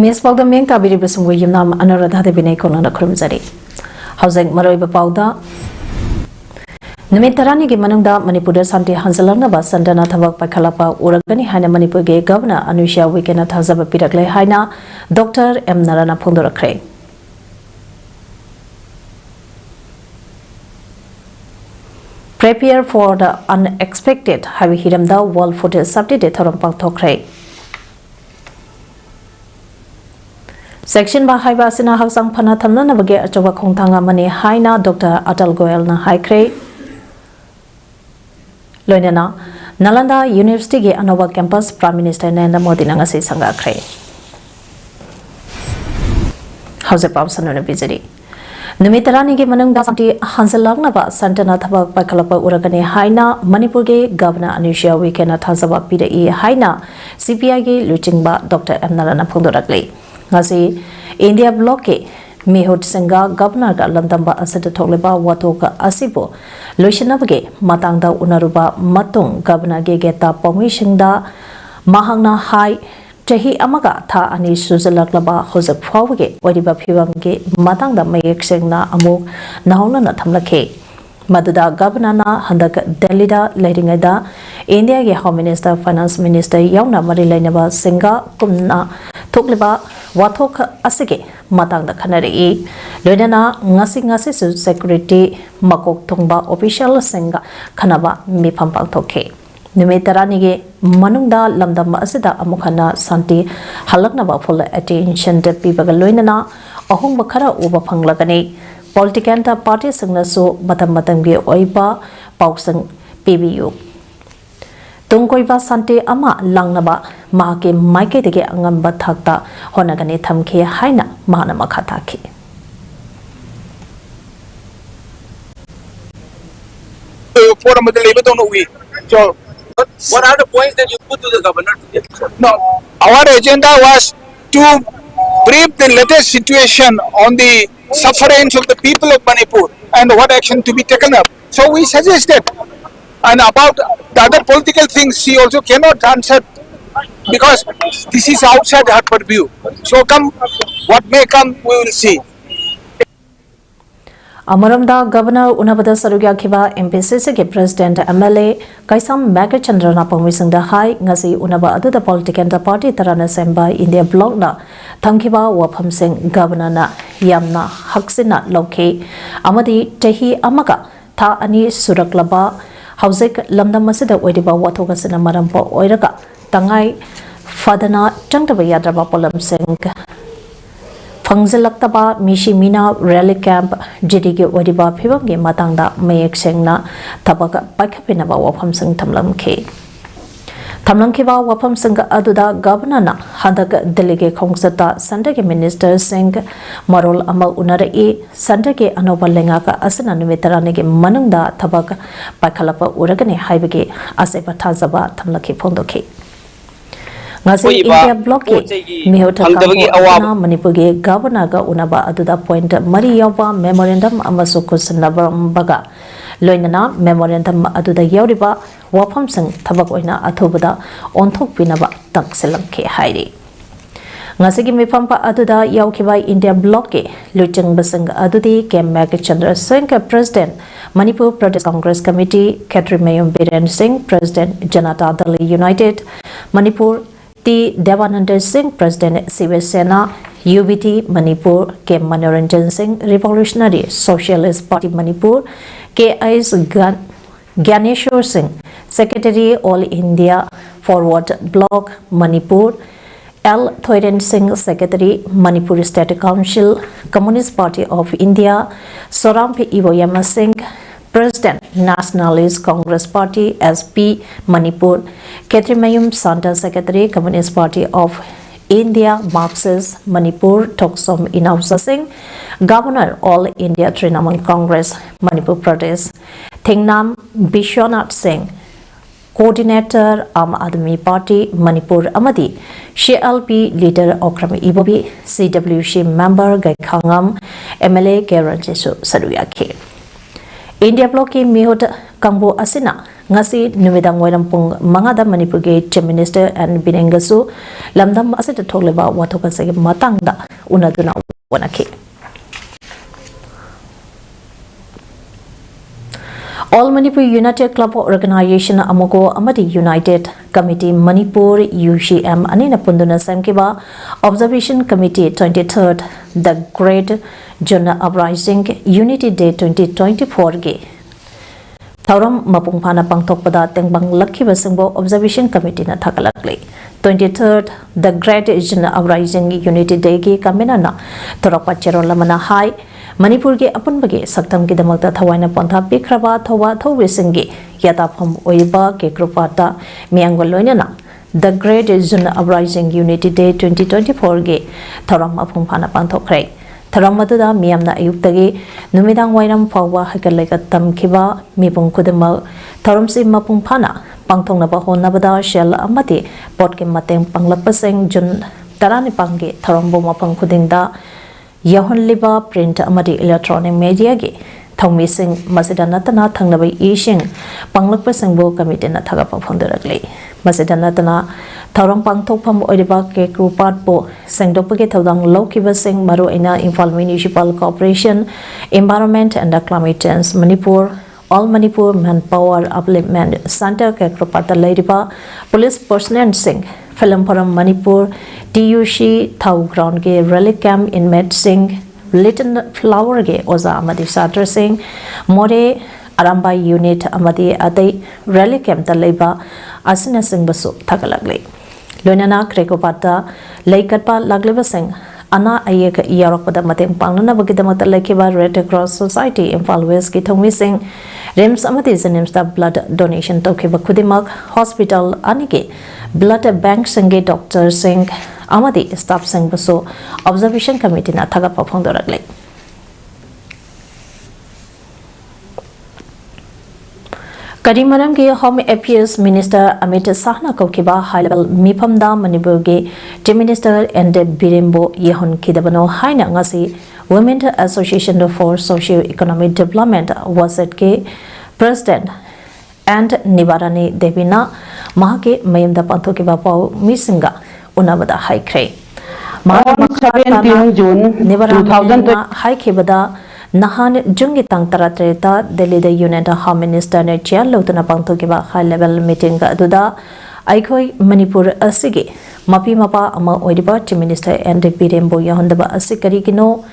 Image PAODAM meng tabiri besungwe yimnam anuradha de binay kolana khurumjari. Hauseng maroi PAODA Numit tarani ge manungda Manipur santi hansalarna ba sandana thabak pakhalapa uragani haina Manipur ge Governor Anusha Wikena thazaba piraklai haina Dr. M. Narana THADORAKHRE. Prepare for the unexpected Hawi Hiramda World Food Safety Day Thoram Pangthokre. Section Bahai Basina Hausang Panathamna Nabage Achoba Kongtanga Mani Haina Dr. Atal Goel na Haikre Loinana Nalanda University ge Anova Campus Prime Minister Narendra Modi Nangasi Sangakre House of Pamsano Bizari Numitarani ge Manungda Santi Hansalagna ba Santana Thabak Pakalapa Uragani Haina Manipur ge Governor Anusha Wikena Thazaba Pida E Haina CPI ge Luchingba Dr. M. Narana THADORAKHRE Ngasi India Bloc ke Mehut Senga Governor ga Landamba Asada Thogleba Watoka Asibo Loishanabage Matangda Unaruba Matung Governor ge Geta Permission da Mahangna Hai Chahi Amaga Tha Ani Suzalaklaba Hozak Phawge Wadiba Phibam ge Matangda Mayek Sengna Amuk Nahona na Thamlakhe Maduda Governor na Handak Delhi da Leidingaida India ge Home Minister Finance Minister Yauna Mari Lainaba Senga Kumna Thogleba Wathok Asige Matangda Khanari Loinana Ngasi Su Security Makok Thongba Official Senga Khanaba Mipam Pangthoke Numitarani ge Manungda Lamdam Asida Amukhana Santi Halaknaba full attention de Pibaga Loinana Ahum Bakhara Uba Panglagani Political Party Singnasu Matam ge Oiba Pausang PBU Tungkoiba Santi Ama Langnaba Mahake Maike de Angamba Thakta Honagani Thamke Haina Mahana Makhataki. So, what are the points that you put to the governor? No, our agenda was to brief the latest situation on the sufferings of the people of Manipur and what action to be taken up. So we suggested, and about the other political things she also cannot answer because this is outside her purview. So come, what may come, we will see. Amaramda Governor Unabada Sarugya Kiba MPCC ke President MLA Kaisam Magachandrana Pangwisangda Hai Ngasi Unaba Adu the Political Party Tarana Semba India Bloc na Thamkiba Wapham Singh Governor na Yamna Haksina Loke Amadi Tehi Amaga Tha Ani Suraklaba Hausek Lamdam Masida Wediba Watogasina Marampo Oiraga Tangai Fadana Changtaba Yadraba Polam Singh Fangzalaktaba Mishi Mina Rally Camp Jidige Wadiba Pibamge Matangda Mayek Sengna Tabaka Pakapinaba Wapam Sing Tamlamke Tamlankiba Wapam Sing Aduda Governor Hadak Delegate Kongsata Sandake Minister Singh Marol Amal Unara E Sandake Anoba Lengaka Asana Numitarani Manunda Tabaka Pakalapa Uragani Haibage Asepa Tazaba Tamlaki Pondoke Ngasi India Bloc Mihota Kampana Manipur ge Governor ga Unaba Aduda Point Mari Yawa Memorandum Amasukus Nabambaga Loinana Memorandum Aduda Yauriba Wapam Sing Tabakoina Atubada Ontok Pinaba Takselam Ke Hairi Ngasi gi Mipampa Aduda Yaukiba India Bloc Luchang Basang Adudi Kem Magachandra Singh President Manipur Pradesh Congress Committee Katri Mayum Biren Singh President Janata Dal United Manipur T. Devananda Singh, President Sivasena, UBT Manipur, K. Manoranjan Singh, Revolutionary Socialist Party Manipur, K. I.S. Ganeshwar Singh, Secretary All India Forward Bloc Manipur, L. Thoiren Singh, Secretary Manipur State Council, Communist Party of India, Sorampi Ivoyama Singh, President Nationalist Congress Party SP Manipur, Ketrimayum Santa Secretary Communist Party of India Marxist Manipur Toksom Inausa Singh, Governor All India Trinamool Congress Manipur Pradesh, Thingnam Bishwanath Singh, Coordinator Aam Aadmi Party Manipur Amadi, CLP Leader Okram Ibobi, CWC Member Gaikhangam, MLA Geranjesu Saruyaki. India Bloc Mihut Kambu Asina ngasi numidang wairam pung mangada Manipur ge Chief Minister and Binengasu lamdam asita thokleba wathoka sege matangda unaduna wanaki. All Manipur United Club Organization Amogo Amadi United Committee Manipur UCM Anina Punduna Samkiba Observation Committee 23rd The Great Juna Uprising Unity Day 2024 Ge Thauram Mapungpana Pangtokpada Tengbang Lucky Basingbo Observation Committee na Thakalakli 23rd The Great Juna Uprising Unity Day Ge Kaminana Torakpa Cherolamana High Manipur ge apunbage saktam ki damakta thawaina pontha pikraba thowa thowisingi yatafam oiba ke krupata miangol loinana The Great Juna Uprising Unity Day 2024 ge thoram apung phana panthokre thoram maduda miyamna ayuktagi numidang wairam phawa hakaleka tamkhiba mipung kudama thoram si mapung phana pangthongna ba honnabada shell amati potke mateng panglapaseng jun tarani pangge thoram bo mapang khudingda Yahonliba print amadi electronic media ge thongmi sing masida natana thangnabai ising panglakpa singbo committee na thaga phongdarakle masida natana thauram pangthokpham oiba ke krupat bo sengdopage thodang lokiba sing maru ina Imphal Municipal Corporation Environment and Climate Change Manipur All Manipur Manpower Upliftment Center ke krupata leiriba police personnel sing Film Forum Manipur TUC Thau Ground ge Relic Camp Inmate Singh Little Flower ge Oza Amadi Sadra Singh More Aramba Unit Amadi Adai Relic Camp da Leiba Asina Singh Basu Thakalagli Loinana Krekopata Laikatpa Lagliba Singh Ana Ayeka Yaropada Mateng Panglana Bagidamata Lakiba Red Cross Society Imphal West ki Thongmi Singh Rims Amadi Zinimsta blood donation Tokiba Kudimak Hospital Anige Blood Bank Singh Dr. Singh Amadi Staff Singh Basu Observation Committee na thaga phongdorakle Karimaram ge Home Affairs Minister Amit Sahna Kokiba High Level Mipamda Manipur ge Chief Minister and Birembo Yehon Kidabano Haina ngasi Women Association for Socio-Economic Development was at ke President and Nibarani Devina Mahake Mayamda Panthokiba Pau Misinga Unabada Haikre On 17 June 2020 Haikebada Nahan Jungi Tang Taratreta Delhi the Union Home Minister ne Chia Lutana Panthokiba High Level Meeting Aduda Aikoi Manipur Asigi Mapi Mapa Ama Oidiba Chief Minister and Birembo Yahondaba Asikari Kino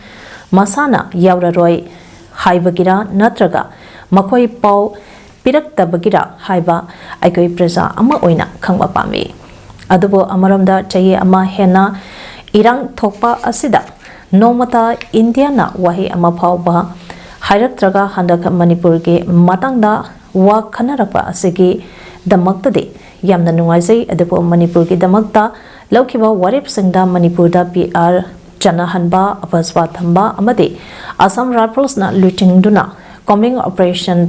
Masana Yauraroi Haibagira Natraga Makoi Pau Pirakta Bagira Haiba Aikoi Preza Ama Oina Kangba Pami Adubo Amaramda Chaye Ama Hena Irang Thokpa Asida Nomata Indiana Wahi Ama Pauba Hairaktraga Handaka Manipur ge Matangda Wa Khanarapa Asigi Damaktade Yamna Nungaisai Adubo Manipur ge Damakta Laukiba Warip Singda Manipur da PR Chanahanba Apaswa Thamba Amade Assam Rifles na Luting Duna Combing Operation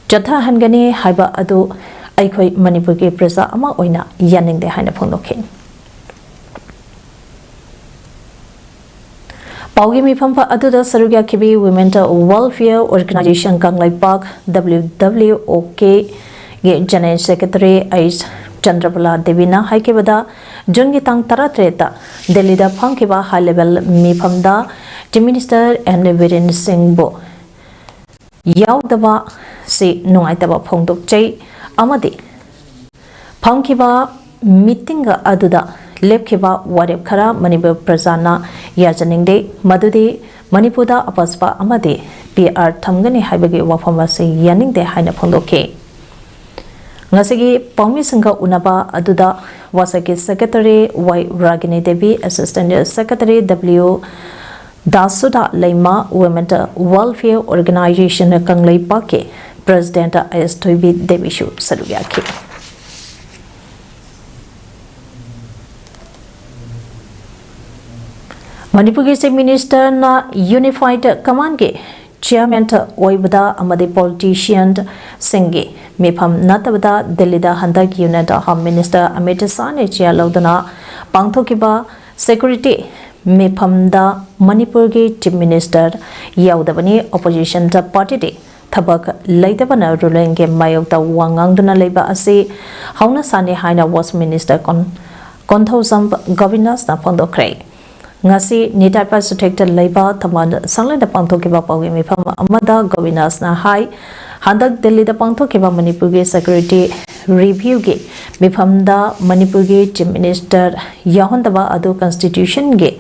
Jatha Hangani Haiba Adu Aikoi Manipur ge Presa Ama Oina Yaning de Haina Phongdokhin Paugi Mipampa Aduda Sarugya Kibi Women Welfare Organization Kanglai Park WWOK ge General Secretary Ais Chandrabala Devina Haikebada Jungi Tang Taratreta Delhi da Pangkiba High Level Mipamda Chief Minister and Viren Singh Bo Yaudaba Se Nungaitaba Phongdok Chai Amadi Pangkiba Meeting Aduda Lepkiba Warep Khara Manipur Prajana Yajaningde Madudi Manipuda Apaspa Amadi PR Thamgani Haibagi Wafamasi Yaningde Haina Phongdoke Ngasigi Paumi Singha Unaba Aduda Wasaki Secretary Y Ragini Devi Assistant Secretary W Dasuda Laima Women Welfare Organization Kanglai Pake President Astoibi Devishu Saruyaki Manipur Chief Minister na Unified Command ge Chairman Oibada Amadi Politician Singh Mipam Natabada Delhi da Handak Unit Home Minister Amit Sane Chia Laudana Pangthokiba Security Mipam da Manipur ge Chief Minister Yaudabani Opposition Party de tabak leidabana ruling ge mayok da wangang duna leba ase hauna sani haina was minister konthosam governors na phondokre ngasi nitaipa sutekta leba thaman sanglai da pangthokiba pawi mifam amada governors na hai handak delhi da pangthokiba manipur ge security review ge mifamda manipur ge chief minister yahondaba adu constitution ge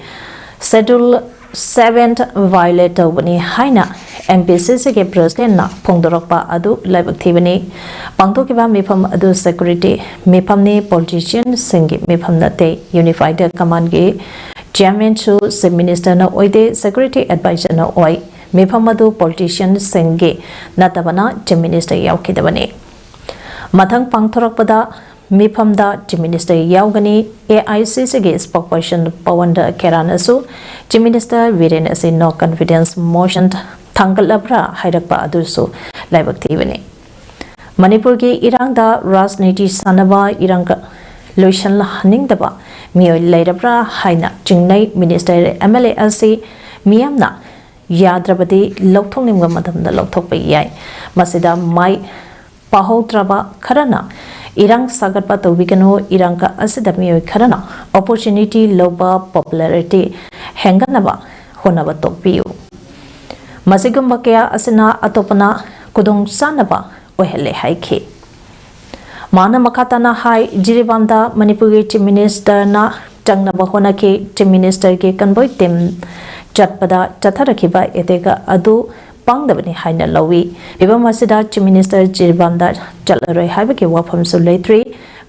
schedule 7th violator bani haina MPCC ke president na phongdorokpa adu laibak thibani pangthokiba mifam adu security mifam ni politician singi mifam na te unified command ge chairman chu chief minister na oide security advisor na oi mifam adu politician singi natabana chief minister yaukidabani mathang pangthorokpada mifamda chief minister yaugani AICC ge spokesperson Pawanda Keranasu chief minister Viren ase no confidence motion thangalabra hairakpa adusu laibak thibani manipur ge irangda rajniti sanaba iranga loisan haningdaba mioi leirabra haina chingnai minister MLA ase miyamna yadrabadi lokthongnimga matamda lokthokpa yai masida mai pahoutraba kharana irang sagatpa tobigano irangka asida mioi kharana opportunity loba popularity henganaba honaba tokpiu masigumba kaya asina atopana kudong sanaba ohele haike mana makatana hai jiribamda manipur ge chief minister na changnaba honake chief minister ge convoy team chatpada chatharakhiba etega adu pangdabani haina lawi bibam asida chief minister jiribamda chalaroi haibake wafam su leitri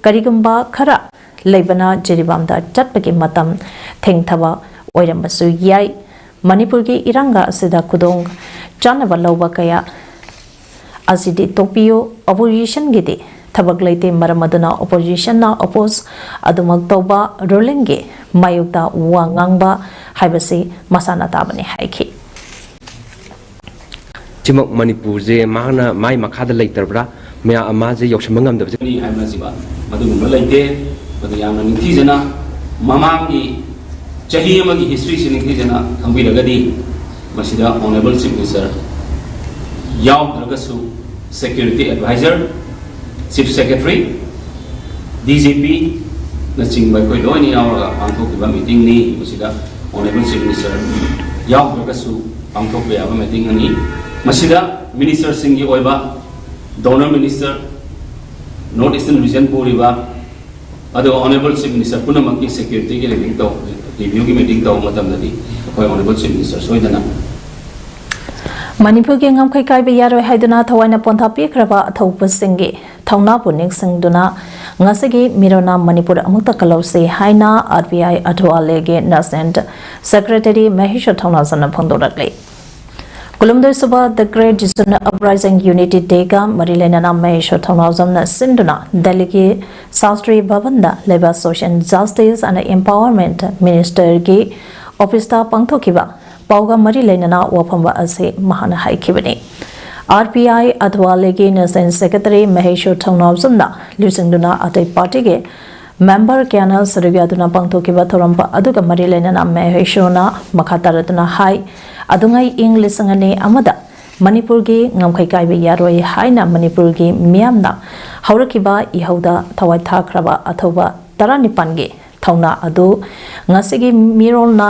karigumba khara leibana jiribamda chatpagi matam thengthaba oirambasu yai manipur ge iranga asida kudong chanaba lawba kaya asidi topio opposition gidi thabak leite maramaduna opposition na oppose adumak toba ruling ge mayukta wangangba haibasi masana tabani haiki Chimok Manipur je mahna mai makhada leiterbra mya ama je yokshamangam da ni haima siba madugumba leite madu yamna ningthi jana mamangi chahi amagi history sin ningthi jana khambi lagadi masida honorable chief minister yaw lagasu security advisor chief secretary DGP na chingbai koi loi ni awra pangthok ba meeting ni masida honorable chief minister yaw lagasu pangthok ba meeting ani masida minister singi oiba donor minister north eastern region puriba ado honorable chief minister punamaki security ge meeting to review ge meeting to matam nadi koi honorable chief minister soidana manipur ge ngam khai kai be yaroi haiduna thawaina pontha pikraba thaupa singi thauna punik singduna ngasagi mirona manipur amukta kalause haina RBI adwale ge national secretary Mahesh thauna sana phondorakle Kulumdoi Suba the Great Jisuna Uprising Unity Dega Marilena Mahesh Thaunazamna Sinduna Delhi Sastri Bhavanda Labor Social Justice and Empowerment Minister Ge Office Pangthokiba Pauga Marilena Wapamba Ase Mahana Haikibani RPI Adwale Ge National Secretary Mahesh Thaunazamna Lusinduna Ate Party Ge Member Kiana Sarivyaduna Pangthokiba Thorampa Aduga Marilena Maheshona Makataratuna Hai Adungai English Sangane Amada Manipur gi ngamkhai kai be yaroi haina Manipur gi miamna haurakiba ihauda thawai thakraba athoba taranipan ge thauna adu ngasigi mirolna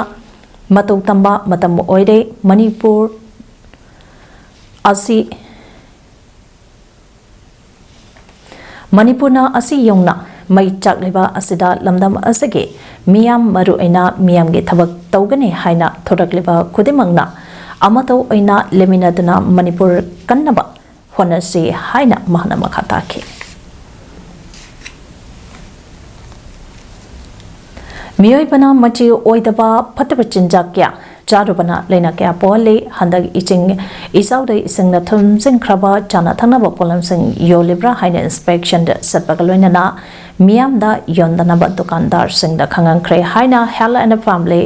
matou tamba matam oire Manipur Manipurna asi yongna mai chakleba asida lamdam asage miyam maru aina miyam ge thabak tawgani haina thorakleba khudimangna amato aina leminaduna Manipur kannaba honasi haina mahna makhata ke miyoi bana machi oidaba phataba chinjak kya charubana leina kya pole handag iching isaude isingna thumjing khraba chana thanaba polam sing yolibra haina inspection de satpagaloina na miyam da yondana ba dukandar sing da khangang kre haina health and family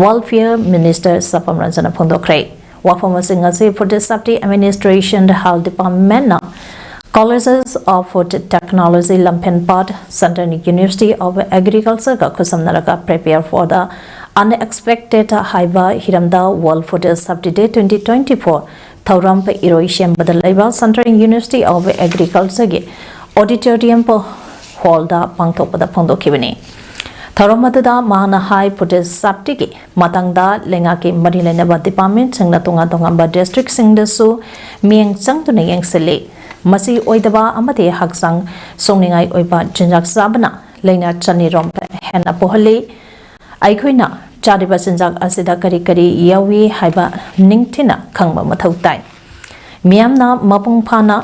welfare minister Sapam Ranjana Phondokre wafama singa se for the safety administration the health department na colleges of food technology Lampenpad Central University of Agriculture ka khusamnaraka prepare for the unexpected haiba hiramda World Food Safety Day 2024 Thauram pa iroi shembada laiba Central University of Agriculture ge auditorium pa hall da pangthokpada phongdokhibani. Thauram aduda mahana high protest sapti ge matangda lenga ke mari lenaba department singna tonga tonga ba district singda su mieng changtuna yengsele masi oidaba amate haksang songningai oiba jinjak sabana leina chanirom hena pohali aikhoina chariba sinjak asida kari kari yawi haiba ningthina khangba mathau tai miyamna mapung phana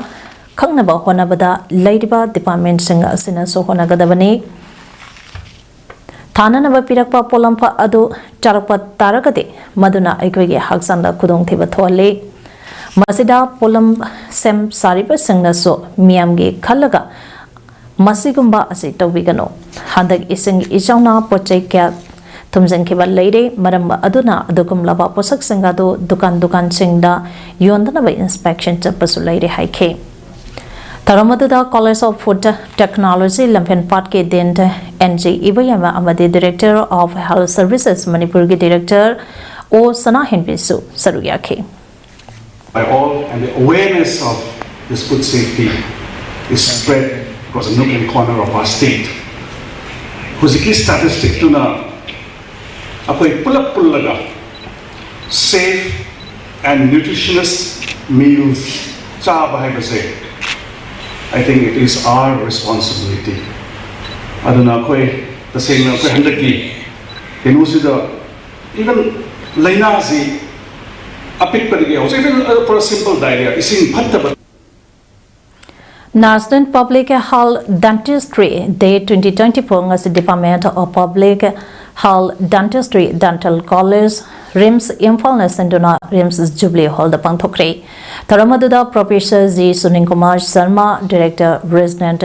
khangnaba honabada leidiba department singa asina so honagadabani thananaba pirakpa polampa adu charakpa taragade maduna aikhoige haksangda khudong thiba thole masida polam sem sariba singna so miyamge khalaga masigumba ase tawbigano handak ising ijauna pochai kya tumjang ke leire maram aduna adukum laba posak singado dukan singda yondana by inspection chapasu leire haike Taramadada College of Food Technology Lampen Patke Dent NG Ibayama Amade Director of Health Services Manipur Director O Sana Henbisu Saruyake. By all, and the awareness of this food safety is spread across a nook and corner of our state. Huziki statistic to na apoi pullaga safe and nutritious meals chaba haibase. I think it is our responsibility. Aduna koi the same na koi handaki kenusida even lainazi apik parige also even for a simple diarrhea is in bhatta National Public Health Dentistry Day 2024 ngas Department of Public Health Dentistry Dental College RIMS Imphal na senduna RIMS Jubilee Hall da pangthokre Tharamaduda Professor G Sunin Kumar Sharma Director Resident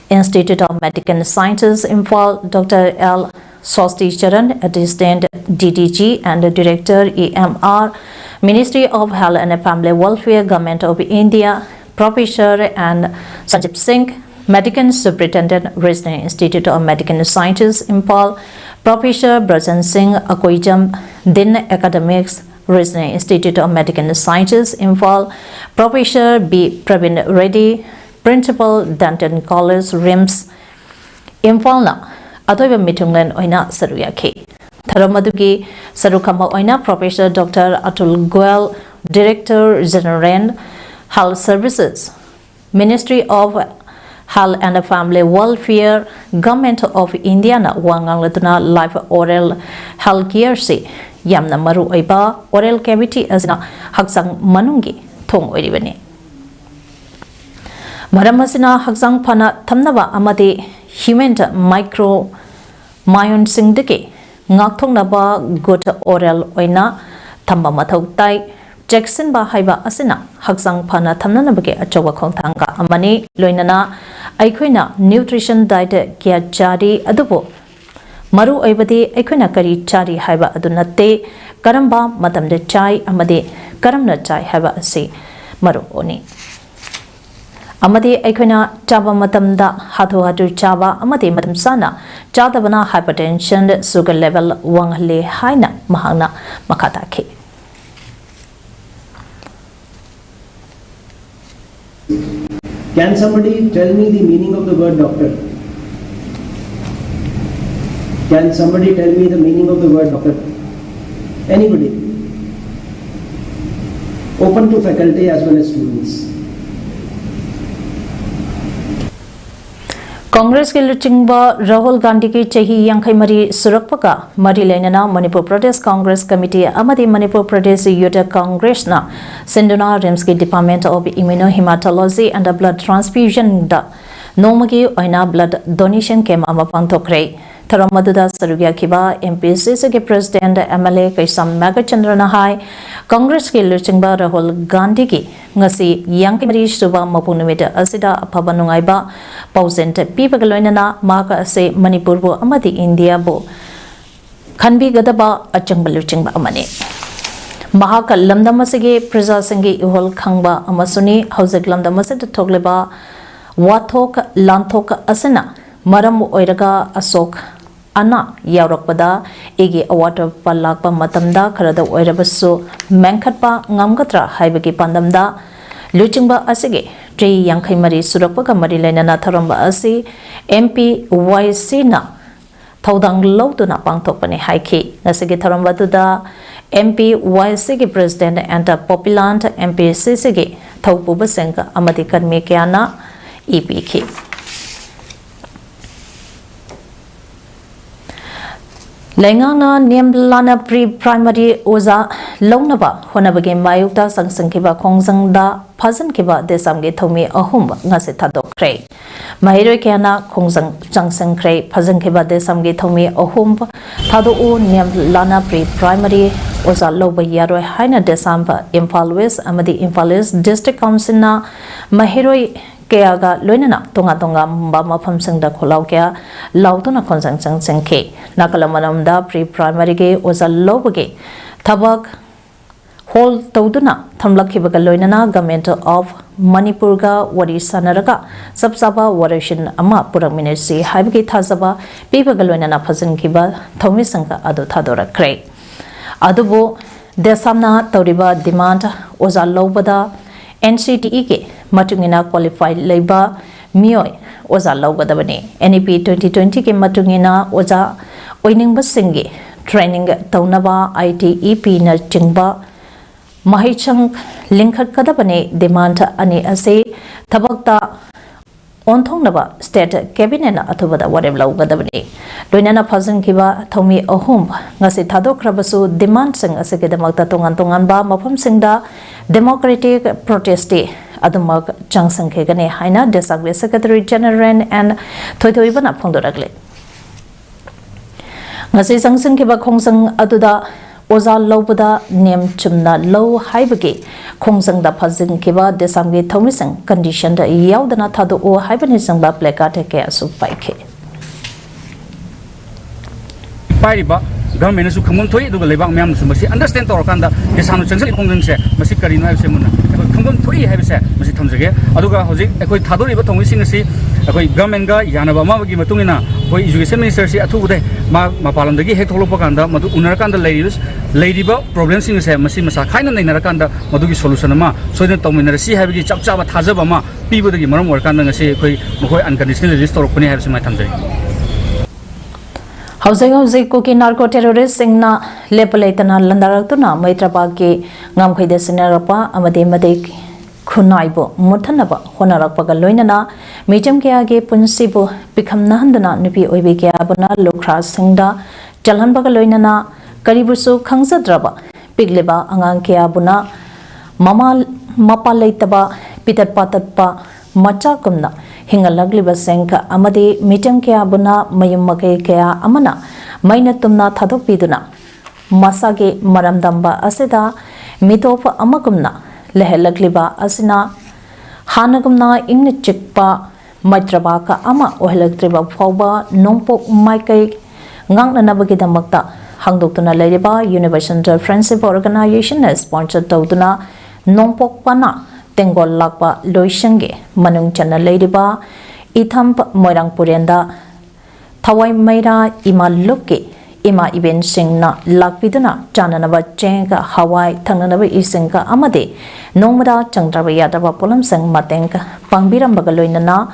Institute of Medical Sciences Imphal Dr. L Sosti Charan Assistant DDG and Director EMR Ministry of Health and Family Welfare Government of India Professor and Sanjib Singh Medical Superintendent Resident Institute of Medical Sciences Imphal Professor Brajan Singh Akoijam Din Academics Resident Institute of Medical Sciences Imphal Professor B Pravin Reddy Principal Dental College RIMS Imphal na atoiba mitunglen oina saruyake Tharamadugi sarukama oina Professor Dr. Atul Goel Director General Health Services Ministry of Health and Family Welfare Government of India na wangang latuna live oral health care se yamna maru oiba oral cavity asna haksang manungi thong oiribani maramasina haksang phana thamnaba amade human micro mayon singdeke ngakthongnaba good oral oina thamba mathau tai Jackson ba haiba asina haksang phana thamnanabage achowa khongthanga amani loinana aikhoina nutrition diet kya chari adubo maru oibadi aikhoina kari chari haiba adunatte karamba matamde chai amade karamna chai haiba ase maru oni amade aikhoina chaba matamda hatu chaba amade matam sana chadabana hypertension sugar level wangle haina mahana makata ke Can somebody tell me the meaning of the word doctor? Can somebody tell me the meaning of the word doctor? Anybody? Open to faculty as well as students. Congress के लुचिंगबा राहुल गांधी की चाही यांखै मरी सुरक्षपका मरी लेनना Manipur Pradesh Congress committee अमदी Manipur Pradesh youth Congress ना सिंधुना रिम्स के department of immunohaematology and blood transfusion दा नोमगी ओइना ब्लड डोनेशन के मामा पांथोखरे थरमदुदा सरुगिया किबा एमपीसीसी के प्रेसिडेंट एमएलए कैसम मेगाचंद्र नहाय कांग्रेस के लुचिंगबा राहुल गांधी की ngasi yankai mari suba mapung numida asida aphaba nungaiba pausent pibaga loinana maka ase manipur bo amadi india bo khanbi gadaba achangba luchingba amane mahaka lamdam asige praja sangi ihol khangba amasuni haujak lamdam asida thogleba wathok lanthok asana maram oiraga asok ana yaurokpada egi awater palakpa matamda kharada oirabasu menkhatpa ngamgatra haibagi pandamda luchingba asige tri yankhai mari surakpaga mari lainana tharamba asi MP YC na thodang lawduna pangthokpani haiki nasigi tharamba tuda MP YC gi president and populant MP CC gi thaupuba sengka amadi karmi kyana EPK Lengana Nemlana pre-primary oza Lonaba, Honabagi Mayuta Sangsangkiba Kongzangda, Pazan Kiba Desamge Tomi Ahum, Nasi THADORAKHRE. Maheroi Kiana Kongzang Jangsankre, Pazan Kiba Desamge Tomi Ahum, Thado Nemlana pre-primary oza Loba Yaroi Haina Desamba, Impal West, Amadi Impal West District Council na Maheroi Kayaga Loinana Tonga Tonga Mbama Pamsangda Kolau Kaya Lautuna Konzang Sangke Nakalamanamda pre-primary ge oza Lobage Tabak Hol Tauduna Tamlakibaga Loinana Government of Manipurga Wadi Sanaraga Sabsaba Warishin Ama Puraminesi Haibagi Tazaba Bibaga Loinana Pazan Kiba Tomisanga Adu THADORAKHRE Adubo Desamna Tauriba Demand oza Lobada NCTE ke matungina qualified labor mioi oza laugadabani NEP 2020 ke matungina oza oiningba singi training taunaba ITEP na chingba mahichang linkhat kadabani demand ani ase thabakta onthongnaba state cabinet na athubada warem laugadabani loinana phazan kiba thomi ahum ngasi thadokrabasu demand sing asege damakta tongan tongan ba mafam singda democratic protest adumak changsangke gane haina desagwe secretary general and thoithoibana phongdoragle ngasi sangsang kiba khongsang aduda oza lobada nem chumna low haibage khongsangda phazin kiba desamge thomisang condition da yaudana thado o haibani sangba placard ke asu paike pairiba government su khumum thoi du lebak myam su masi understand tor kanda desam changsal khongdang se masi kari no se mun khumum thoi haib se masi thamjage aduga hojik ekoi thadori ba thongi sing si ekoi government ga yanaba ma gi matungina koi education minister si athu bude ma mapalam dagi hek tholopa kanda madu unar kanda leiriba problem sing se masi masa khaina nainara kanda madu gi solution ma soiden tawminara si haib gi chapcha ba thajaba ma pibo dagi maram war kanda ngasi ekoi mokoi unconditional release tor kuni haib se ma thamjai Housing Cookie narco terrorists singna lepalaitana landaratuna Maitrapaki Ngamkhaide Sinarapa Amade Made Kunaibo Mutanaba Honarapaka Loinana Mijam Kiage Punsibu become Nandana Nipi Oibiki Abuna Lokra Singda Jalanbaka Loinana Karibusu Kangsadraba Pigleba Angankia Buna Mama Mapalaitaba Peter Patatpa Macha Kumna Hingalagliba Senka Amadi Mijam Kiabuna Mayumake Kea Amana Mainatumna Thadopiduna Masage Maramdamba Asida Mitofa Amakumna Lehelagliba Asina Hanagumna Ingnichikpa Maitrabaka Ama Ohelektriba Fauba Nongpok Maikai Ngangnanabagida Makta Hangdokuna Ladiba Universal Friendship Organization sponsored Toduna Nongpok Pana Tengol Lakpa Loishange Manung Chana Ladiba Ithamp Moirang Purenda Thawai Maira Ima Luke Ima Ibn Singna Lakpiduna Chananaba Chenga Hawaii Tanganaba Isenga Amade Nomada Chandraba Yadaba Polam Sang Matenka Pangbiram Bagaloinana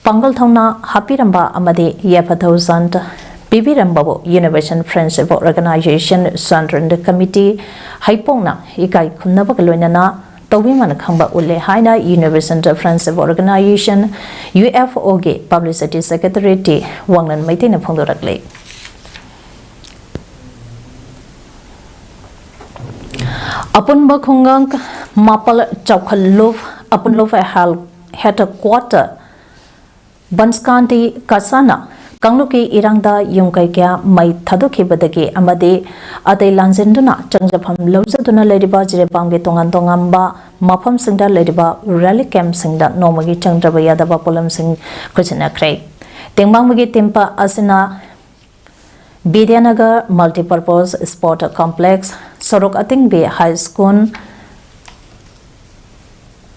Pangal Thona Hapiramba Amade Yapathausant Bibirambabo Universal Friendship Organization Sandran Committee Haipongna Ikai Kunabagaloinana Tawimana Kamba Ule Haina Universal Friendship Organization UFOG Publicity Secretary Wanglan Maitina Pondorakle Upon Bakungang Mapal Chaukalov upon Lova Hal Headquarter Banskanti Kasana Kangluki Irangda Yungkaya Mai Tadoki Badagi Amade Ade Lanzenduna Changjapam Lozaduna Ladiba Jirebangi Tongan Tongamba Mapam Singda Ladiba Rally Camp Singda Nomagi Chandrabayadaba Polam Sing Kuchina Craig Tengmangagi Timpa Asina Bidyanagar Multipurpose Sport Complex Sorok Atingbe High School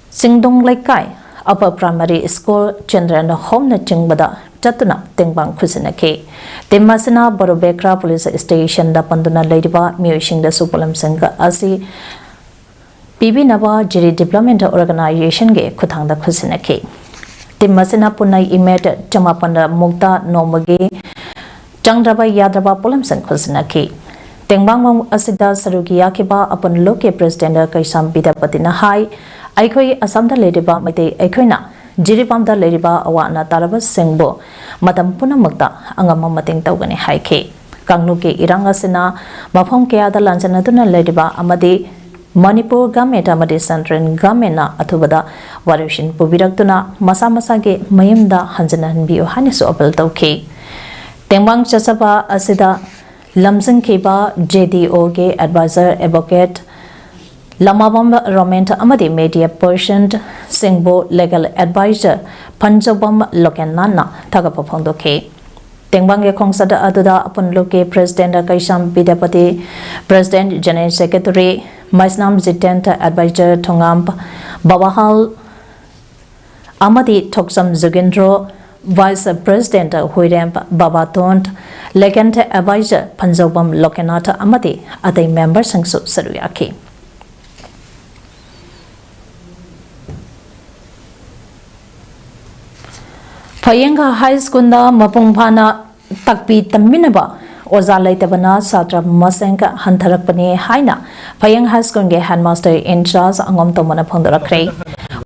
Singdong Laikai Upper Primary School Children Home na Chingbada चतुना तेंगबांग खुसिनखे तेमासना बरोबेक्रा police station दा पंदुना लेरिबा मियोइसिंग दा सुपलम संघ असि पीबी नवा जिरी डेवलपमेंट ऑर्गेनाइजेशन के खुथांग दा खुसिनखे तेमासना पुनाई इमेट चमापन मुक्ता नोमगे चंगद्रबा याद्रबा पुलम संघ खुसिनखे तेंगबांग असिदा सरुगी याखिबा अपन लोके प्रेसिडेंट कैसाम विद्यापतिना हाई अखोई असमदा लेरिबा मैते अखोइना जिरीपामदा लेरिबा अवाना तारबा सिंगबो मतम पुनमक्ता अंगम मतेंग तौगने हाइखे कांगलुके इरांग असिना मफम कयादा लांजनदुना लेरिबा अमदि मणिपुर गवर्नमेंट अमदि सेंट्रल गवर्नमेंटना अथुबदा वारिशिन पुबिरक्तुना मसा मसागे मयमदा हंजनहनबियो हानिसु अपील तौखे तेंगबांग चसबा असिदा लमजिंगखिबा JDO के एडवाइजर एडवोकेट लमाबम रोमेंट अमदि मीडिया पर्सन सिंगबो लीगल एडवाइजर पंजोबम लोकेनाना थगप फोंदोखे तेंगबांग के खोंसद अदुदा अपन लोके president Keisham Vidyapati president general secretary Maisnam जिटेंट एडवाइजर थोंगाम बाबाहाल अमदि थोक्सम जुगेंद्रो वाइस प्रेसिडेंट हुइरेम बाबातोंट लेगेंट एडवाइजर पंजोबम लोकेनाथ अमदि अदई मेंबर संसु सरुयाखी फयंगा हाई स्कूल मपुंग फाना तकपी तमिनबा ओजा लेतबना छात्र मसेंग हंथरकपने हाइना फयंग हाई स्कूल के हेडमास्टर इंचार्ज अंगम तोमना फोंदरखरे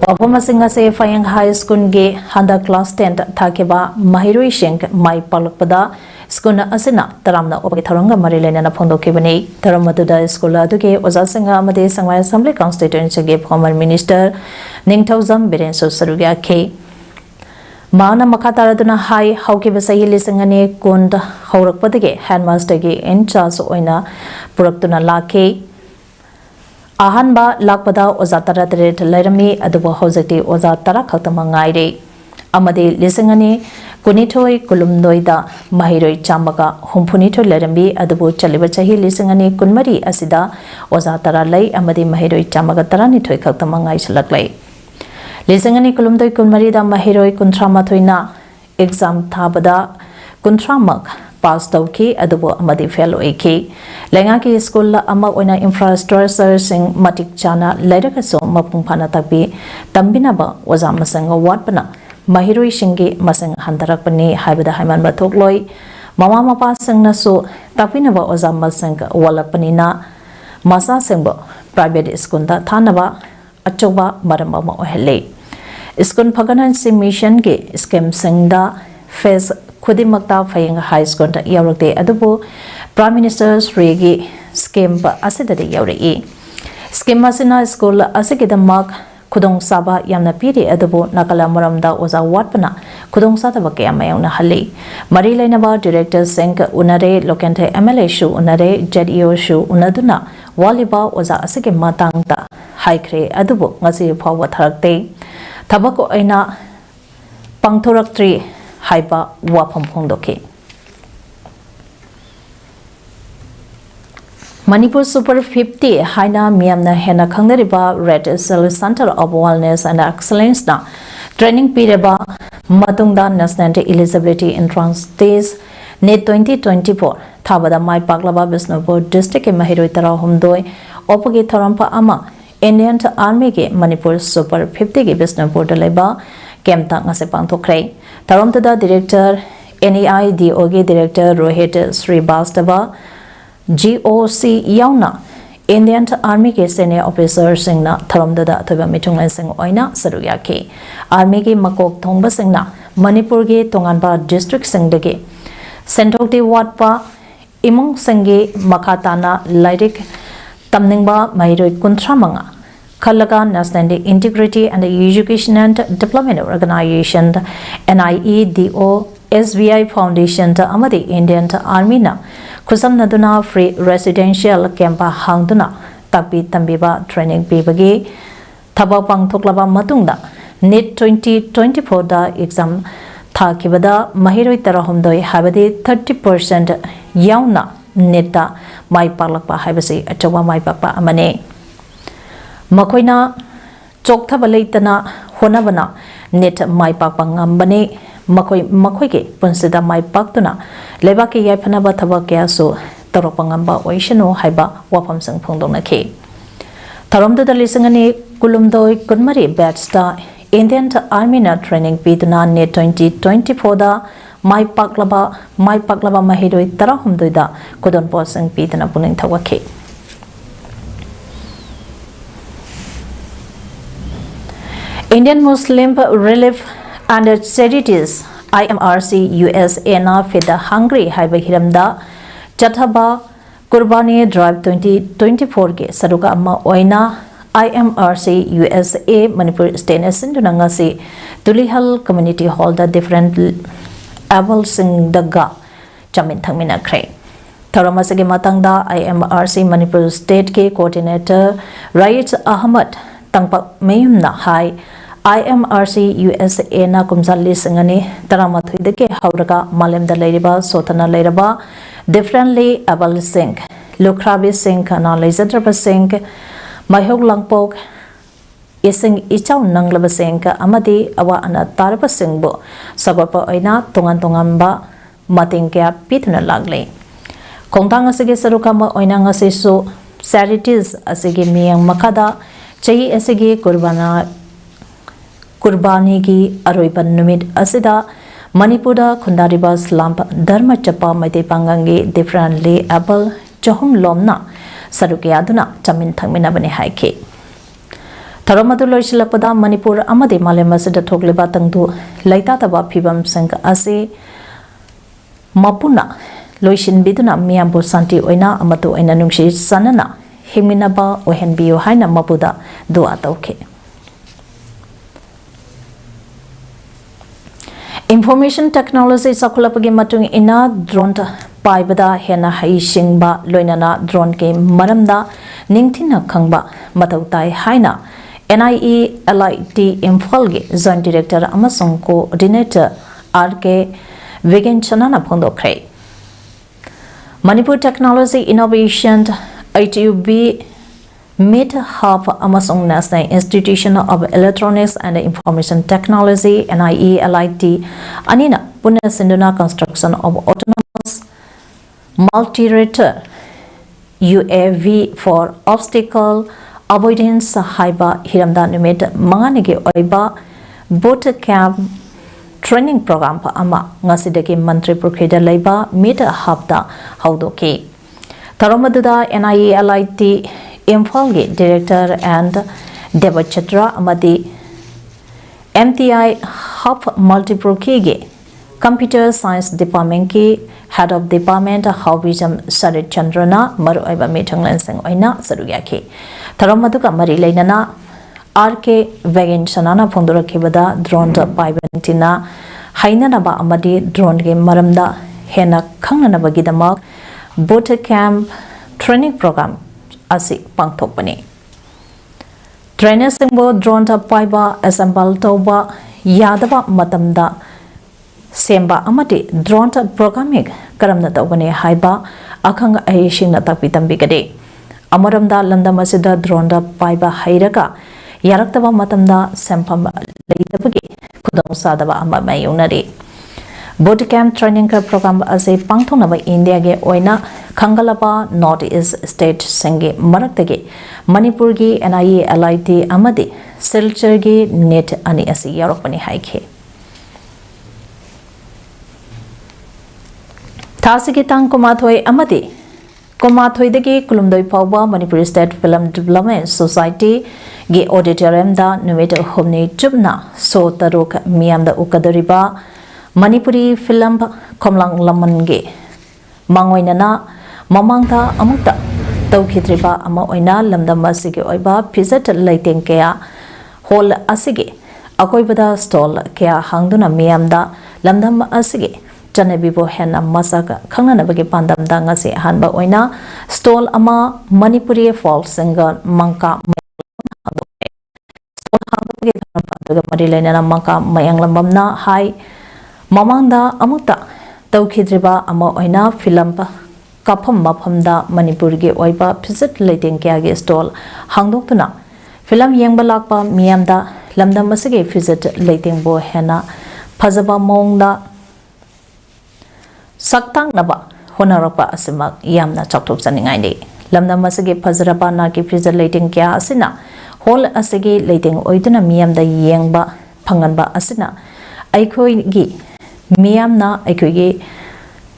वाफमसिंग से फयंग हाई स्कूल के हंदा क्लास 10 थाकेबा माहिरोई सिंह माई पलकपदा स्कूल असिना तरामना ओपके थरंगा मरि लेना फोंदोकेबने तरमदुदा स्कूल अदुके ओजा सिंह अमदे संगवाई असेंबली कॉन्स्टिट्यूएंसी के फॉर्मर मिनिस्टर निंगथौजम बिरेंसो सरुगा खे माना मखातारदुना हाई हौकिब सही लिसंगने कुंड हौरकपदगे हेडमास्टर के इंचार्ज ओइना पुरक्तुना लाखे अहनबा लाकपदा ओजा तरा तरेट लैरमी अदुबो हौजक्ति ओजा तरा खतमा ngaire amade लिसंगने कुनिथोय कुलुमनोइदा माहिरोई चामगा हुमफुनिथो लैरमी अदुबो चलिबा चाही लिसंगने कुनमरी असिदा ओजा तरा लै amade माहिरोई चामगा तरानिथोय खतमा ngai सलक्लै लिसंगनी कुलुमदोय कुनमरीदा माहिरोई कुंथ्रामाथोइना एग्जाम थाबदा कुंथ्रामक पास तौखी अदुबो अमदि फेल ओइखी लेंगा की स्कूल अमा ओइना इंफ्रास्ट्रक्चर सिंग मटिक चाना लेरकसो मपुंग फाना तकबी तंबिनाबा ओजा मसंग वाटपना माहिरोई सिंगी मसंग हंदरकपनी हाइबदा हाइमान बथोकलोय ममा मपा संगनसो तकबिनाबा ओजा मसंग वालकपनीना मसा सिंग प्राइवेट स्कूल दा थानबा अचोबा मरम अमा ओहले स्कूल फगनसी मिशन के स्कीम सिंगदा फेस खुदिमक्ता फयंग हाई स्कूल दा यावरते अदुबो प्राइम मिनिस्टर श्रीगी स्कीम असिददे यावरई स्कीम असिना स्कूल असिगिदमक खुदोंग साबा यामना पीरे अदुबो नकला मरमदा ओजा वाटपना खुदोंग सादबा के अमयौना हल्ले मरी लेनबा डायरेक्टर सिंह उनरे लोकेंटे MLA शु उनरे JDO शु उनदुना वालिबा ओजा असिगे मातांगता हाइख्रे अदुबो ngasi फाव थरकते थबको ऐना पंगथोरक्ट्री हाइबा वाफम फोंदोके मणिपुर सुपर 50 हाइना मियामना हेना खंगरिबा red cell centre of wellness and excellence ना ट्रेनिंग पीरेबा मतुंगदा national eligibility entrance test NET 2024 थाबदा माइ पाकलाबा बिष्णुपुर डिस्ट्रिक्ट के माहिरोई तरा हमदोय ओपगे थरंपा अमा इंडियन आर्मी के मणिपुर सुपर 50 के बिष्णुपुर दलेबा कैंपता ngase पांथोखरे थरमतदा डायरेक्टर NEIDO के डायरेक्टर रोहित श्रीवास्तव GOC यावना इंडियन आर्मी के सीनियर ऑफिसर सिंगना थरमददा अथवा मिथुंगलाइन सिंग ओइना सरुयाखे आर्मी के मकोक थोंबा सिंगना मणिपुर के तोंगानबा डिस्ट्रिक्ट सिंगदगे सेंट्रोक्टी वाटपा इमुंग संगे मखाताना लाइरिक तमनिंगबा माहिरोई कुंथ्रामंगा खलगा national integrity and education and development organisation NIEDO SBI foundation अमदि इंडियन आर्मी ना खुसम नदुना फ्री रेसिडेंशियल कैंप हांगदुना तापी तंबीबा ट्रेनिंग पीबगे थबा पांगथोकलाबा मतुंगदा नेट 2024 दा एग्जाम थाकिबदा माहिरोई तरहमदोय हाबदि 30% यावना नेटा माइ पालकपा हाइबसे अचौबा माइ पापा अमने मखोइना चोकथबा लेतना होनबना नेट माइ पापा ngambane मखोई के पुनसिदा माई पाक्तुना लेबा के याइफनबा थबक कयासु तौरपंगamba ओइशनो हाइबा वाफम संग फोंदोंनखि थरमदुदा लिसंगनि कुलुमदोय कुनमरी बैचता इंडियन आर्मी ना ट्रेनिंग पीदुना ने 2024 दा माई पाक्लबा माहिरोय तरहुमदुदा कुदन पोसंग पीदुना पुनिंग थवखि Indian Muslim Relief and Charities IMRC USA na feda Hungary haiba hiramda chathaba Kurbani Drive 2024 ke saruka amma oina IMRC USA Manipur State Nation dunangasi Tulihal Community Hall da different able sing daga chamin thangmina khre Tharamase matangda IMRC Manipur State ke coordinator Rayet Ahmad tangpak mayum na hai IMRC USA na kumzali singani taramathui deke hauraga malem da leiriba sotana leiraba differently able sing lukrabi sing kana leizadraba sing mahog langpok ising ichau nanglaba sing amadi awa ana tarba sing bo sabapa aina tongan ba mating kya pitna lagle kongtang asige saruka ma oina ngase so charities asige miyang makada chahi asige कुर्बानी की अरोइबन नुमित असिदा Manipura खुंदारिबा slump धर्म चपा मैते पांगंगे differently able चहुम लोमना सरुकियादुना चमिन थंगमिना बने हाइके थरमदु लोइसिलपदा मणिपुर अमदे मालेम असिदा थोकलेबा तंगदु लैता तबा फिबम संग असे मपुना लोइसिन बिदुना मियाबु शांति ओइना अमतु ओइना नुंगसि सनना हिमिनाबा ओहेनबियो हाइना मपुदा दुआ तौखे Information technology sakulapagi matung ina drone paibada hena haishingba loinana drone ke maramda ningthina khangba matau tai haina NIE LIT Imphal ge joint director amasong coordinator RK Vegan Chanana phondokre Manipur Technology Innovation ITUB Mid Hub Amasong National Institution of Electronics and Information Technology NIE LIT Anina Pune Sinduna construction of autonomous multi-rotor UAV for obstacle avoidance haiba hiramda numit manganige oiba boot camp training program pa ama ngasidagi mantri prokrida leiba Mid Hub da haudoki Taramadda NIE LIT Imphal ge director and Devachatra amadi MTI Hub Multipro ge computer science department ki head of department Hobism Sarit Chandrana maru aiba methanglan sang oina sarugya ki tharamadu ka mari leinana RK Vegan Sanana phondora khibada drone da paibantina hainana ba amadi drone ge maramda hena khangnana ba gidamak boot camp training program asi pangthokpani trainers singbo drone ta paiba assemble toba yadaba matamda semba amati drone ta programming karamna tawbane haiba akhang aishing na takpi tambi kade amaramda landam asida drone ta paiba hairaga yaraktaba matamda sempam leidabagi khudong sadaba amma mayunari Bootcamp training program as a pangthonaba India ge oina Khangalapa North East State Senge Maraktage Manipur ge NIE LIT amadi Silchar ge net ani asi yaropani haike Thasigi tang komathoi amadi komathoi dege kulumdoi pawba Manipur State Film Development Society ge auditorium da numit homni chubna so taruk miyam da ukadariba Manipuri film Komlang Lamange Mangoinana Mamangta Amukta Taukitriba Ama Oina Lamdam Asigi Oiba Pizet Lighting Kea Hall Asigi Akoibada Stall Kea Hangduna Miamda Lamdam Asigi Janabibo Hena Masaka Kanganabagi Pandam Dangasi Hanba Oina Stall Ama Manipuri Folk Singer Manka Stall Marilena Manka Mayang Hai Mamangda Amukta Taukhidriba Ama Oina Film Kapam Mapamda Manipur ge Oiba Pizet Lighting Kage Stall Hangdoktuna Film Yangba Lakpa Miamda Lamda Masage Pizet Lighting Bo Hena ꯐꯖꯕ ꯃꯑꯣꯡꯗ ꯁꯛꯇꯥꯛꯅꯕ ꯍꯣꯠꯅꯔꯛꯄ ꯑꯁꯤꯃꯛ ꯌꯥꯝꯅ ꯆꯥꯎꯊꯣꯛꯆꯅꯤꯡꯉꯥꯏꯅꯤ ꯂꯝꯗꯝ ꯑꯁꯤꯒꯤ ꯐꯖꯔꯕ ꯅꯥꯠꯀꯤ ꯐꯤꯖꯦꯠ ꯂꯩꯇꯦꯡ ꯀꯌꯥ ꯑꯁꯤꯅ ꯍꯣꯜ ꯑꯁꯤꯒꯤ ꯂꯩꯇꯦꯡ ꯑꯣꯏꯗꯨꯅ ꯃꯤꯌꯥꯝꯗ ꯌꯦꯡꯕ ꯐꯪꯍꯟꯕ ꯑꯁꯤꯅ ꯑꯩꯈꯣꯏꯒꯤ ꯃꯤꯌꯥꯝꯅ ꯑꯩꯈꯣꯏꯒꯤ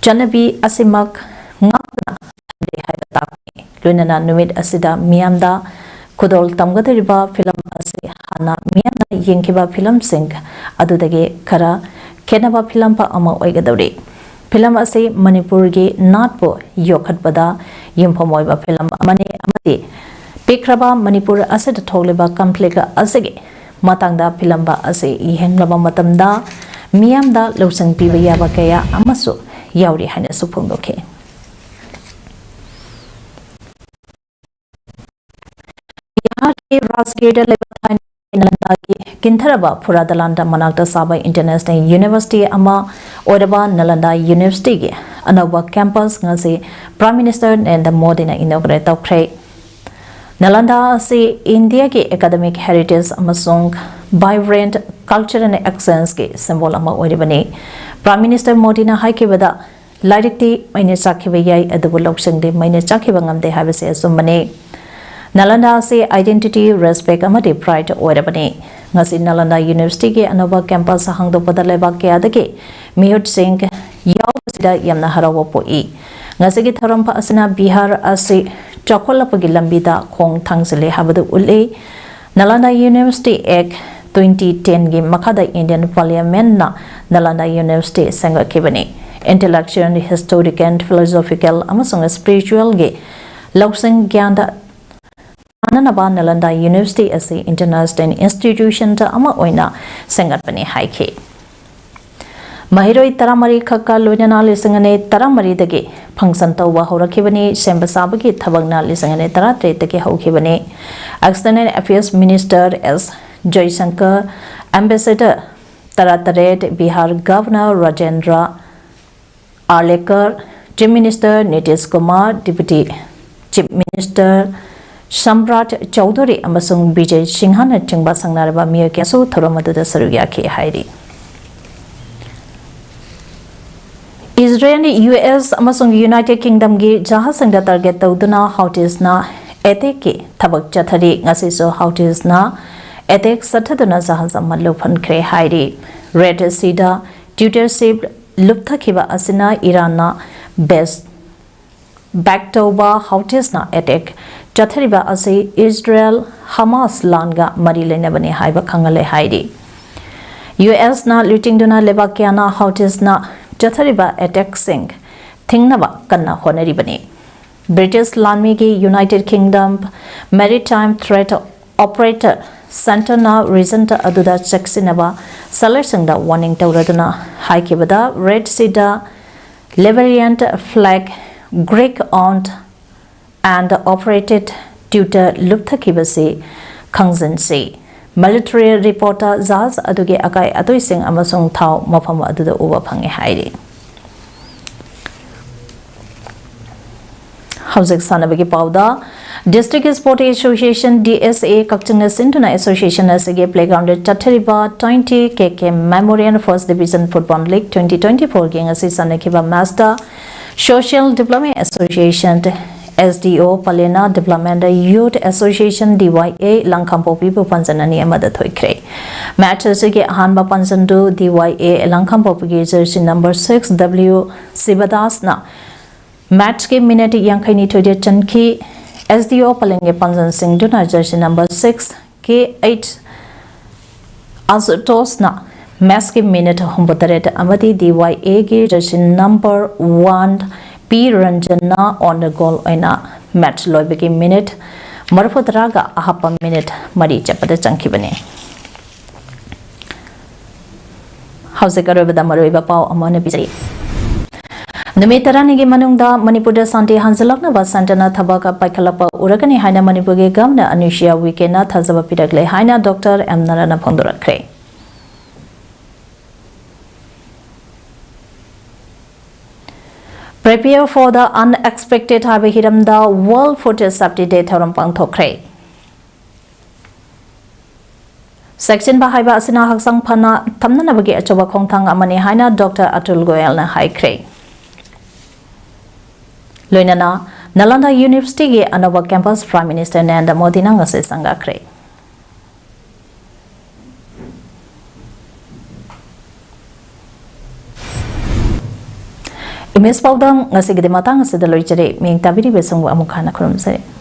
ꯆꯠꯅꯕꯤ ꯑꯁꯤꯃꯛ ꯉꯥꯛꯇꯨꯅ ꯊꯝꯂꯤ ꯍꯥꯏꯕ ꯇꯥꯛꯄꯅꯤ ꯂꯣꯏꯅꯅ ꯅꯨꯃꯤꯠ ꯑꯁꯤꯗ ꯃꯤꯌꯥꯝꯗ ꯈꯨꯗꯣꯜ ꯇꯝꯒꯗꯧꯔꯤꯕ ꯐꯤꯂꯝ ꯑꯁꯤ ꯍꯥꯟꯅ ꯃꯤꯌꯥꯝꯅ ꯌꯦꯡꯈꯤꯕ ꯐꯤꯂꯝꯁꯤꯡ ꯑꯗꯨꯗꯒꯤ ꯈꯔ ꯈꯦꯠꯅꯕ ꯐꯤꯂꯝ ꯑꯃ ꯑꯣꯏꯒꯗꯧꯔꯤ ꯐꯤꯂꯝ ꯑꯁꯤ ꯃꯅꯤꯄꯨꯔꯒꯤ ꯅꯥꯠꯄꯨ ꯌꯣꯛꯈꯠꯄꯗ ꯌꯨꯝꯐꯝ ꯑꯣꯏꯕ ꯐꯤꯂꯝ ꯑꯃꯅꯤ ꯑꯃꯗꯤ ꯄꯤꯛꯈ꯭ꯔꯕ ꯃꯅꯤꯄꯨꯔ ꯑꯁꯤꯗ ꯊꯣꯛꯂꯤꯕ ꯀꯟꯐ꯭ꯂꯤꯛ ꯑꯁꯤꯒꯤ ꯃꯇꯥꯡꯗ ꯐꯤꯂꯝ ꯑꯁꯤ ꯌꯦꯡꯂꯕ ꯃꯇꯝꯗ ꯃꯤꯌꯥꯝꯗ ꯂꯧꯁꯤꯡ ꯄꯤꯕ ꯌꯥꯕ ꯀꯌꯥ ꯑꯃꯁꯨ ꯌꯥꯎꯔꯤ ꯍꯥꯏꯅꯁꯨ ꯐꯣꯡꯗꯣꯛꯈꯤ बिहार राजगीर नालंदा किंथरबा फुरादलांदा मनाक्ता साबा इंटरनेशनल यूनिवर्सिटी ओरबा नालंदा यूनिवर्सिटी के अनौबा campus ngasi prime minister Narendra Modi ने इनॉग्रेट तौखरे नालंदा से इंडिया के एकेडमिक हेरिटेज अमसोंग वाइब्रेंट कल्चर एंड एक्सचेंज के सिंबल अमा ओरिबने प्राइम मिनिस्टर मोदी ने हाइकेबदा लाइरिक्ति मैंने चाखिबे याई अदुबु लौसंगदे मैंने चाखिबा ngamde हाबसे असुमने नालंदा से आइडेंटिटी रेस्पेक्ट अमदि प्राइड ओरबने ngasi नालंदा यूनिवर्सिटी के अनोबा कैंपस हांगदोपदा लेबाक के आदगे मिहुट सिंह यावसिदा यमना हराव पोई ngasi की थरम असना बिहार असे चौखलपगी लंबीदा खोंग थांगसले हाबदु उल्ले नालंदा यूनिवर्सिटी एक्ट 2010 गी मखादा इंडियन पार्लियामेंट ना नालंदा यूनिवर्सिटी संगकेबने इंटेलेक्चुअल हिस्टोरिकल फिलोसॉफिकल अमसंग स्पिरिचुअल गे लौसंग ज्ञानदा नालंदा नालंदा यूनिवर्सिटी असे इंटरनेशनल इंस्टीट्यूशन अमा ओइना संगतपने हाइखे माहिरोई तरामरी खक्का लोइना लिसंगने तरामरी दगे फंक्शन तौबा होरखिबने सेंबसाबगी थबगना लिसंगने 33 दगे हौखिबने external affairs minister S Jaishankar ambassador 33 Bihar governor Rajendra Arlekar chief minister Nitish Kumar deputy chief minister Samrat Choudhary अमसुंग विजय सिंहन चिंबा संगनारबा मियो केसु थरोमदुदा सरुयाखि हाइरि इजराइल यूएस अमसुंग यूनाइटेड किंगडम गी जहाजंग टारगेट तौदुना हाउटिसना एटेक के थबक चथरी ngasiso हाउटिसना एटेक सथदुना जहाज अमा लोफनख्रे हाइरि रेड सीदा ट्यूटरशिप लुप्थखिबा असना ईरानना बेस्ट बैक्टोबा हाउटिसना एटेक चथरिबा असे इजराइल हमास लानगा मरी लेनबने हाइबा खंगले हाइरि यूएस ना लुटिंगदुना लेबाकियाना हाउटिसना चथरिबा अटैक सिंह थिंगनबा कन्ना होनरिबने ब्रिटिश लानमी की United Kingdom maritime threat operator सेंटरना रीजन अदुदा चेक्सिनबा सलरसंगदा वार्निंग तौरदुना हाइकेबदा रेड सीदा लेवेरिएंट flag Greek owned and operated tutor lupthakibase khangjanse military reporter jaz aduge akai atoising amasung thau mafam aduda uba phange haire Housing Sanabagi Pauda District Sport Association DSA Kakchangna Sintuna Association SG Playground Chathariba 20 KK Memorandum First Division Football League 2024 Gang Sanakiba Master Social Development Association SDO Palena Development Youth Association DYA Langkampo People Panzanani Amada Thoikre Matches again Hanba Panzandu DYA Langkampo jersey number 6 W Sibadasna Match के minute यांखनी थोड़े Chanki SDO पलेंगे पंजन सिंह दुना Jersey number 6 के 8 आजुटोस ना match के minute हम बतरेट अमदी DYA के jersey number 1 P Ranjana on the goal ऐना मैच लॉयबे के मिनट मरफुतरागा अहापा मिनट मरी चपदे चंकी बने हाउसे करोबदा मरोइबा पाव अमने Bijai Numitaranig Manungda Manipur Santi Hansalakna was Santana Tabaka Paikalapa Urakani Haina Manipuge Governor Anushia Wikena Tazava Pitagle Haina Dr. M. Narana PAODAM Prepare for the unexpected Habihiramda World Food Safety Day Thorampang Thokre Section Bahaiba Asina Haksang Pana Tamnanabagi Achoba Kongtang Amani Haina Dr. Atul Goyal na Haikre. Loinana Nalanda University ge Anova Campus Prime Minister Narendra Modi nangase sangakre. Imes Paudam ngasi gede matang asidaloi jere ming tabiri besungwa amukhana khurumse.